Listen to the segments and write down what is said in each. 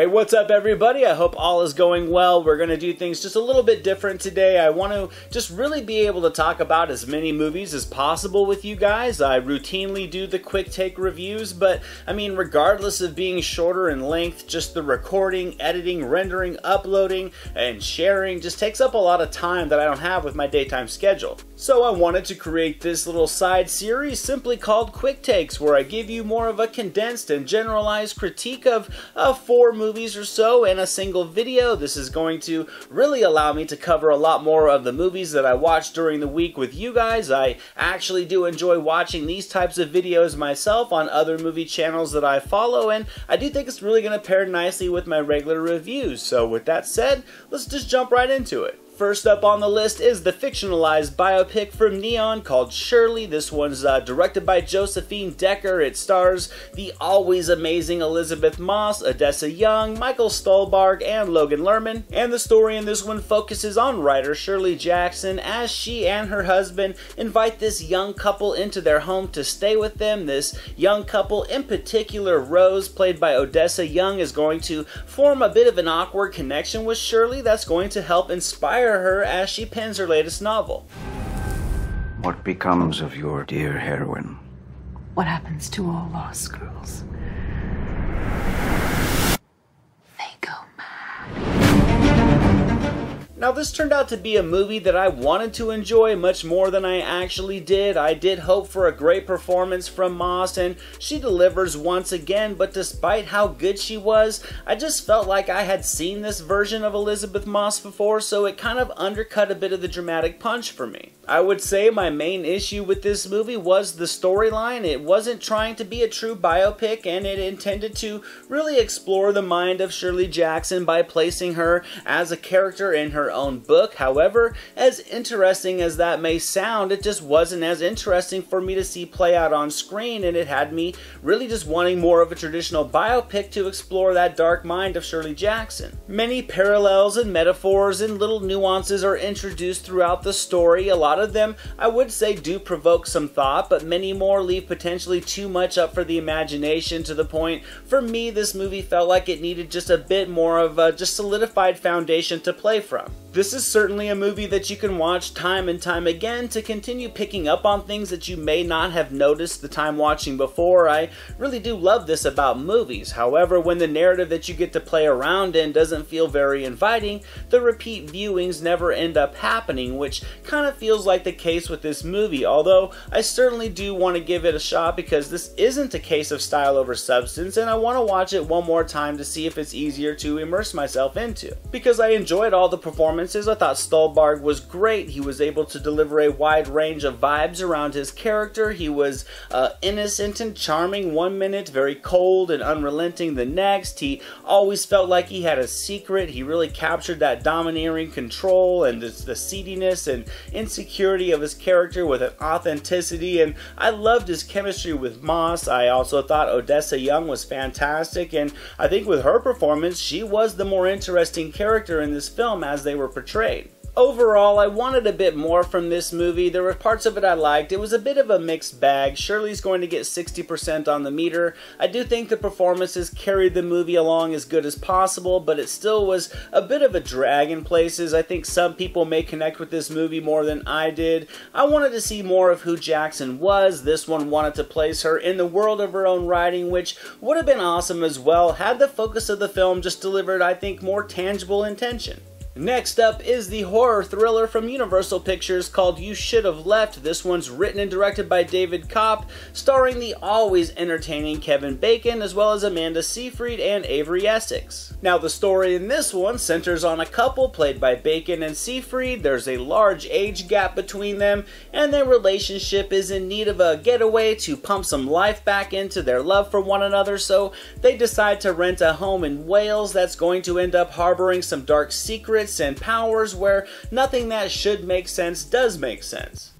Hey, what's up everybody? I hope all is going well. We're going to do things just a little bit different today. I want to just really be able to talk about as many movies as possible with you guys. I routinely do the quick take reviews, but I mean, regardless of being shorter in length, just the recording, editing, rendering, uploading, and sharing just takes up a lot of time that I don't have with my daytime schedule. So I wanted to create this little side series simply called Quick Takes, where I give you more of a condensed and generalized critique of 4 movies or so in a single video. This is going to really allow me to cover a lot more of the movies that I watch during the week with you guys. I actually do enjoy watching these types of videos myself on other movie channels that I follow, and I do think it's really going to pair nicely with my regular reviews. So with that said, let's just jump right into it. First up on the list is the fictionalized biopic from Neon called Shirley. This one's directed by Josephine Decker. It stars the always amazing Elizabeth Moss, Odessa Young, Michael Stuhlbarg, and Logan Lerman. And the story in this one focuses on writer Shirley Jackson as she and her husband invite this young couple into their home to stay with them. This young couple, in particular Rose, played by Odessa Young, is going to form a bit of an awkward connection with Shirley that's going to help inspire her as she pens her latest novel. What becomes of your dear heroine? What happens to all lost girls? They go mad. Now this turned out to be a movie that I wanted to enjoy much more than I actually did. I did hope for a great performance from Moss, and she delivers once again, but despite how good she was, I just felt like I had seen this version of Elizabeth Moss before, so it kind of undercut a bit of the dramatic punch for me. I would say my main issue with this movie was the storyline. It wasn't trying to be a true biopic, and it intended to really explore the mind of Shirley Jackson by placing her as a character in her own book. However, as interesting as that may sound, it just wasn't as interesting for me to see play out on screen, and it had me really just wanting more of a traditional biopic to explore that dark mind of Shirley Jackson. Many parallels and metaphors and little nuances are introduced throughout the story. A lot of them, I would say, do provoke some thought, but many more leave potentially too much up for the imagination, to the point, for me, this movie felt like it needed just a bit more of a just solidified foundation to play from. This is certainly a movie that you can watch time and time again to continue picking up on things that you may not have noticed the time watching before. I really do love this about movies. However, when the narrative that you get to play around in doesn't feel very inviting, the repeat viewings never end up happening, which kind of feels like the case with this movie, although I certainly do want to give it a shot because this isn't a case of style over substance, and I want to watch it one more time to see if it's easier to immerse myself into. Because I enjoyed all the performances. I thought Stuhlbarg was great. He was able to deliver a wide range of vibes around his character. He was innocent and charming one minute, very cold and unrelenting the next. He always felt like he had a secret. He really captured that domineering control and the seediness and insecurity of his character with an authenticity, and I loved his chemistry with Moss. I also thought Odessa Young was fantastic, and I think with her performance, she was the more interesting character in this film as they were portrayed. Overall, I wanted a bit more from this movie. There were parts of it I liked. It was a bit of a mixed bag. Shirley's going to get 60% on the meter. I do think the performances carried the movie along as good as possible, but it still was a bit of a drag in places. I think some people may connect with this movie more than I did. I wanted to see more of who Jackson was. This one wanted to place her in the world of her own writing, which would have been awesome as well had the focus of the film just delivered, I think, more tangible intention. Next up is the horror thriller from Universal Pictures called You Should Have Left. This one's written and directed by David Kopp, starring the always entertaining Kevin Bacon, as well as Amanda Seyfried and Avery Essex. Now, the story in this one centers on a couple played by Bacon and Seyfried. There's a large age gap between them, and their relationship is in need of a getaway to pump some life back into their love for one another, so they decide to rent a home in Wales that's going to end up harboring some dark secrets and powers where nothing that should make sense does make sense.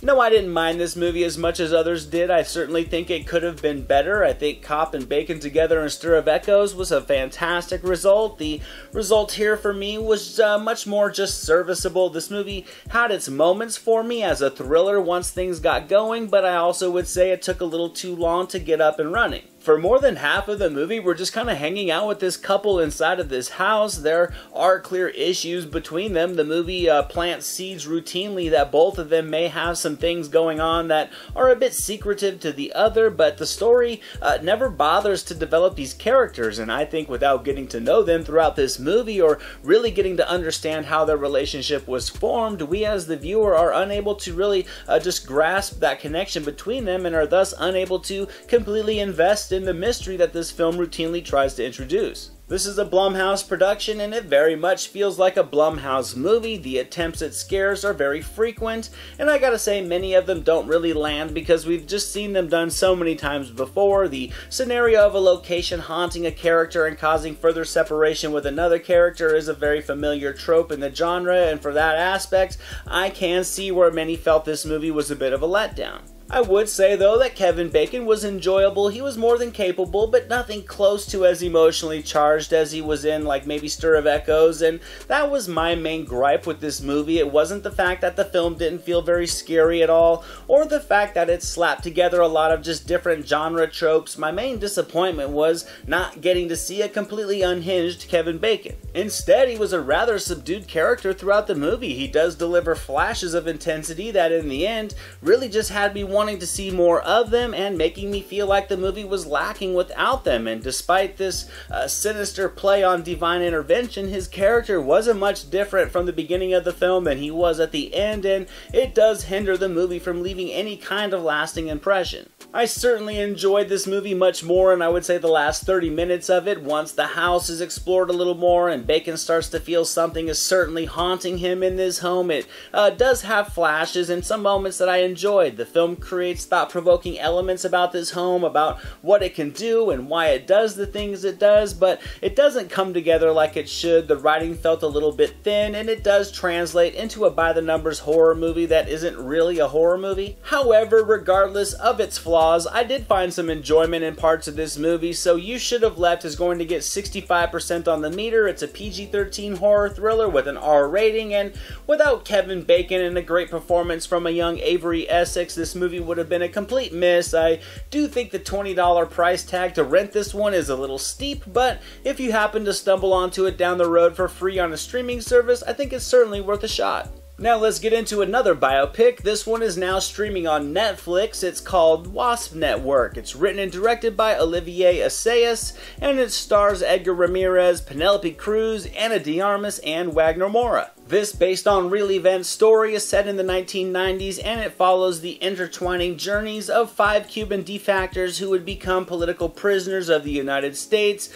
No, I didn't mind this movie as much as others did. I certainly think it could have been better. I think Cop and Bacon together in Stir of Echoes was a fantastic result. The result here for me was much more just serviceable. This movie had its moments for me as a thriller once things got going, but I also would say it took a little too long to get up and running. For more than half of the movie, we're just kind of hanging out with this couple inside of this house. There are clear issues between them. The movie plants seeds routinely that both of them may have some things going on that are a bit secretive to the other, but the story never bothers to develop these characters, and I think without getting to know them throughout this movie or really getting to understand how their relationship was formed, we as the viewer are unable to really just grasp that connection between them and are thus unable to completely invest in the mystery that this film routinely tries to introduce. This is a Blumhouse production, and it very much feels like a Blumhouse movie. The attempts at scares are very frequent, and I gotta say many of them don't really land because we've just seen them done so many times before. The scenario of a location haunting a character and causing further separation with another character is a very familiar trope in the genre, and for that aspect, I can see where many felt this movie was a bit of a letdown. I would say, though, that Kevin Bacon was enjoyable. He was more than capable, but nothing close to as emotionally charged as he was in, like, maybe Stir of Echoes, and that was my main gripe with this movie. It wasn't the fact that the film didn't feel very scary at all, or the fact that it slapped together a lot of just different genre tropes. My main disappointment was not getting to see a completely unhinged Kevin Bacon. Instead, he was a rather subdued character throughout the movie. He does deliver flashes of intensity that, in the end, really just had me wanting to see more of them and making me feel like the movie was lacking without them. And despite this sinister play on divine intervention, his character wasn't much different from the beginning of the film than he was at the end, and it does hinder the movie from leaving any kind of lasting impression. I certainly enjoyed this movie much more, and I would say the last 30 minutes of it, once the house is explored a little more and Bacon starts to feel something is certainly haunting him in this home. It does have flashes and some moments that I enjoyed. The film creates thought-provoking elements about this home, about what it can do and why it does the things it does, but it doesn't come together like it should. The writing felt a little bit thin, and it does translate into a by-the-numbers horror movie that isn't really a horror movie. However, regardless of its flaws, I did find some enjoyment in parts of this movie, so You Should Have Left is going to get 65% on the meter. It's a PG-13 horror thriller with an R rating, and without Kevin Bacon and a great performance from a young Avery Essex, this movie would have been a complete miss. I do think the $20 price tag to rent this one is a little steep, but if you happen to stumble onto it down the road for free on a streaming service, I think it's certainly worth a shot. Now let's get into another biopic. This one is now streaming on Netflix. It's called WASP Network. It's written and directed by Olivier Assayas, and it stars Edgar Ramirez, Penelope Cruz, Ana de Armas, and Wagner Moura. This, based on real event story, is set in the 1990s, and it follows the intertwining journeys of 5 Cuban defectors who would become political prisoners of the United States.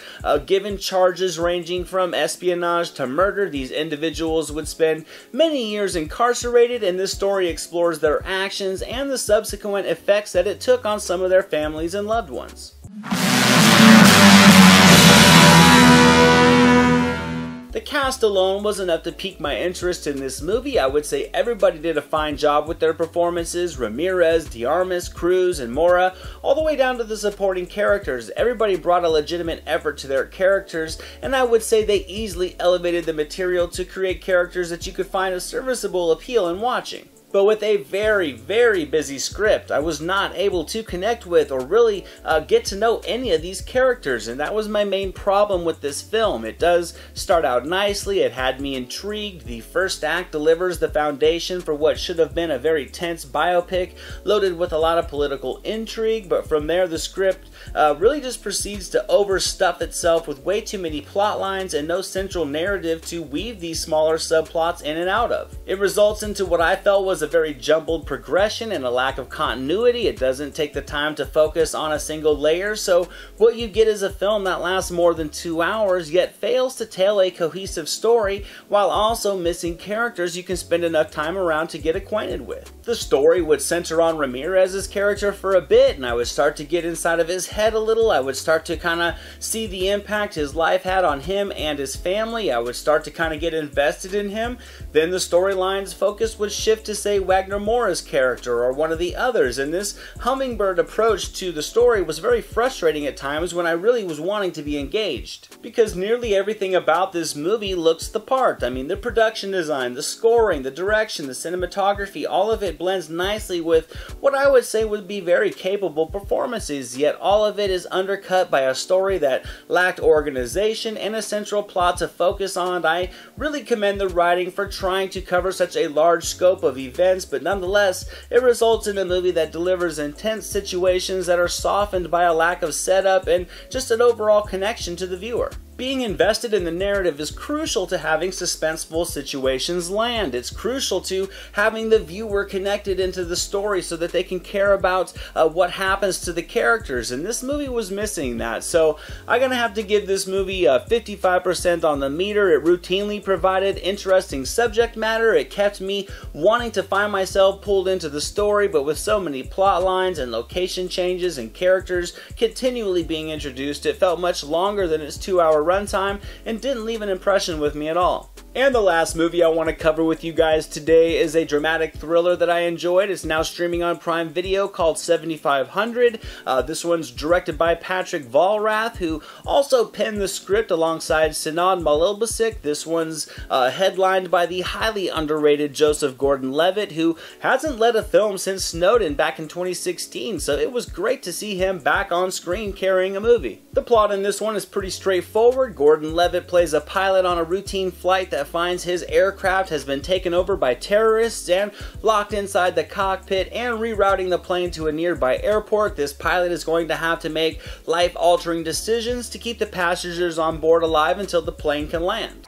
Given charges ranging from espionage to murder, these individuals would spend many years incarcerated, and this story explores their actions and the subsequent effects that it took on some of their families and loved ones. The cast alone was enough to pique my interest in this movie. I would say everybody did a fine job with their performances. Ramirez, de Armas, Cruz, and Moura, all the way down to the supporting characters. Everybody brought a legitimate effort to their characters, and I would say they easily elevated the material to create characters that you could find a serviceable appeal in watching. But with a very, very busy script, I was not able to connect with or really get to know any of these characters, and that was my main problem with this film. It does start out nicely, it had me intrigued. The first act delivers the foundation for what should have been a very tense biopic, loaded with a lot of political intrigue, but from there the script really just proceeds to overstuff itself with way too many plot lines and no central narrative to weave these smaller subplots in and out of. It results into what I felt was a very jumbled progression and a lack of continuity. It doesn't take the time to focus on a single layer, so what you get is a film that lasts more than 2 hours yet fails to tell a cohesive story while also missing characters you can spend enough time around to get acquainted with. The story would center on Ramirez's character for a bit, and I would start to get inside of his head a little. I would start to kind of see the impact his life had on him and his family. I would start to kind of get invested in him. Then the storyline's focus would shift to say say, Wagner Moura's character or one of the others, and this hummingbird approach to the story was very frustrating at times when I really was wanting to be engaged, because nearly everything about this movie looks the part. I mean, the production design, the scoring, the direction, the cinematography, all of it blends nicely with what I would say would be very capable performances, yet all of it is undercut by a story that lacked organization and a central plot to focus on. I really commend the writing for trying to cover such a large scope of events, but nonetheless, it results in a movie that delivers intense situations that are softened by a lack of setup and just an overall connection to the viewer. Being invested in the narrative is crucial to having suspenseful situations land. It's crucial to having the viewer connected into the story so that they can care about what happens to the characters, and this movie was missing that. So I'm gonna have to give this movie 55% on the meter. It routinely provided interesting subject matter. It kept me wanting to find myself pulled into the story, but with so many plot lines and location changes and characters continually being introduced, it felt much longer than its 2-hour runtime and didn't leave an impression with me at all. And the last movie I want to cover with you guys today is a dramatic thriller that I enjoyed. It's now streaming on Prime Video, called 7500. This one's directed by Patrick Vollrath, who also penned the script alongside Sinan Malilbasic. This one's headlined by the highly underrated Joseph Gordon-Levitt, who hasn't led a film since Snowden back in 2016, so it was great to see him back on screen carrying a movie. The plot in this one is pretty straightforward. Gordon-Levitt plays a pilot on a routine flight that finds his aircraft has been taken over by terrorists and locked inside the cockpit, and rerouting the plane to a nearby airport. This pilot is going to have to make life-altering decisions to keep the passengers on board alive until the plane can land.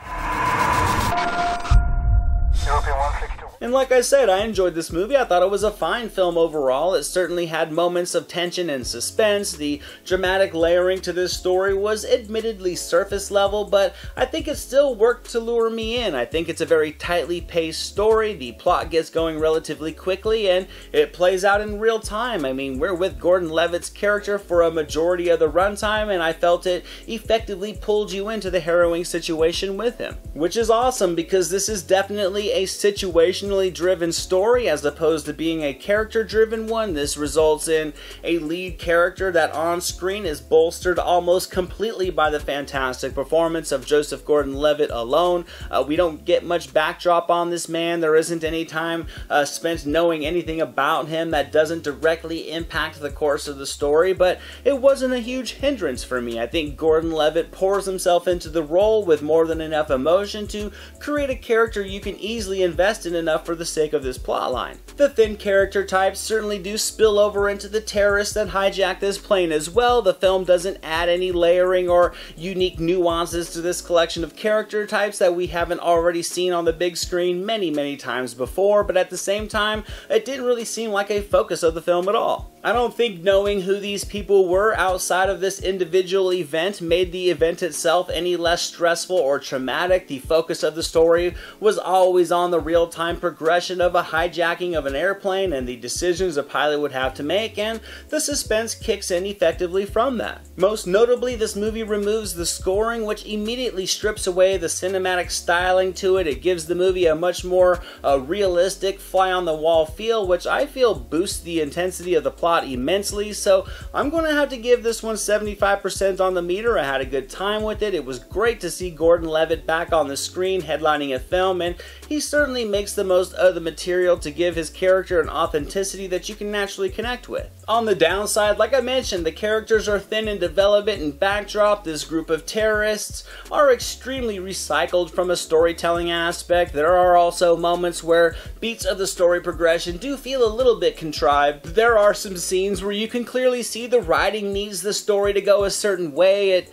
And like I said, I enjoyed this movie. I thought it was a fine film overall. It certainly had moments of tension and suspense. The dramatic layering to this story was admittedly surface level, but I think it still worked to lure me in. I think it's a very tightly paced story. The plot gets going relatively quickly, and it plays out in real time. I mean, we're with Gordon-Levitt's character for a majority of the runtime, and I felt it effectively pulled you into the harrowing situation with him. Which is awesome, because this is definitely a situational driven story as opposed to being a character driven one. This results in a lead character that on screen is bolstered almost completely by the fantastic performance of Joseph Gordon-Levitt alone. We don't get much backdrop on this man. There isn't any time spent knowing anything about him that doesn't directly impact the course of the story, but it wasn't a huge hindrance for me. I think Gordon-Levitt pours himself into the role with more than enough emotion to create a character you can easily invest in enough for the sake of this plotline. The thin character types certainly do spill over into the terrorists that hijack this plane as well. The film doesn't add any layering or unique nuances to this collection of character types that we haven't already seen on the big screen many times before, but at the same time, it didn't really seem like a focus of the film at all. I don't think knowing who these people were outside of this individual event made the event itself any less stressful or traumatic. The focus of the story was always on the real-time progression of a hijacking of an airplane and the decisions a pilot would have to make, and the suspense kicks in effectively from that. Most notably, this movie removes the scoring, which immediately strips away the cinematic styling to it. It gives the movie a much more realistic, fly-on-the-wall feel, which I feel boosts the intensity of the plot immensely, so I'm going to have to give this one 75% on the meter. I had a good time with it. It was great to see Gordon-Levitt back on the screen headlining a film, and he certainly makes the most of the material to give his character an authenticity that you can naturally connect with. On the downside, like I mentioned, the characters are thin in development and backdrop. This group of terrorists are extremely recycled from a storytelling aspect. There are also moments where beats of the story progression do feel a little bit contrived. There are some scenes where you can clearly see the writing needs the story to go a certain way. It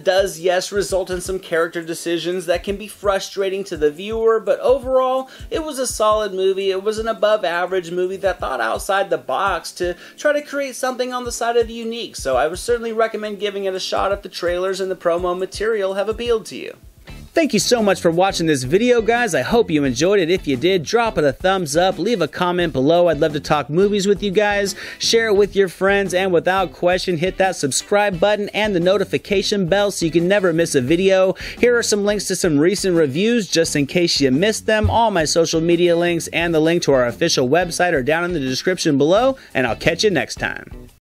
does, yes, result in some character decisions that can be frustrating to the viewer, but overall, it was a solid movie. It was an above average movie that thought outside the box to try to create something on the side of the unique, so I would certainly recommend giving it a shot if the trailers and the promo material have appealed to you. Thank you so much for watching this video, guys. I hope you enjoyed it. If you did, drop it a thumbs up, leave a comment below. I'd love to talk movies with you guys. Share it with your friends, and without question, hit that subscribe button and the notification bell so you can never miss a video. Here are some links to some recent reviews just in case you missed them. All my social media links and the link to our official website are down in the description below, and I'll catch you next time.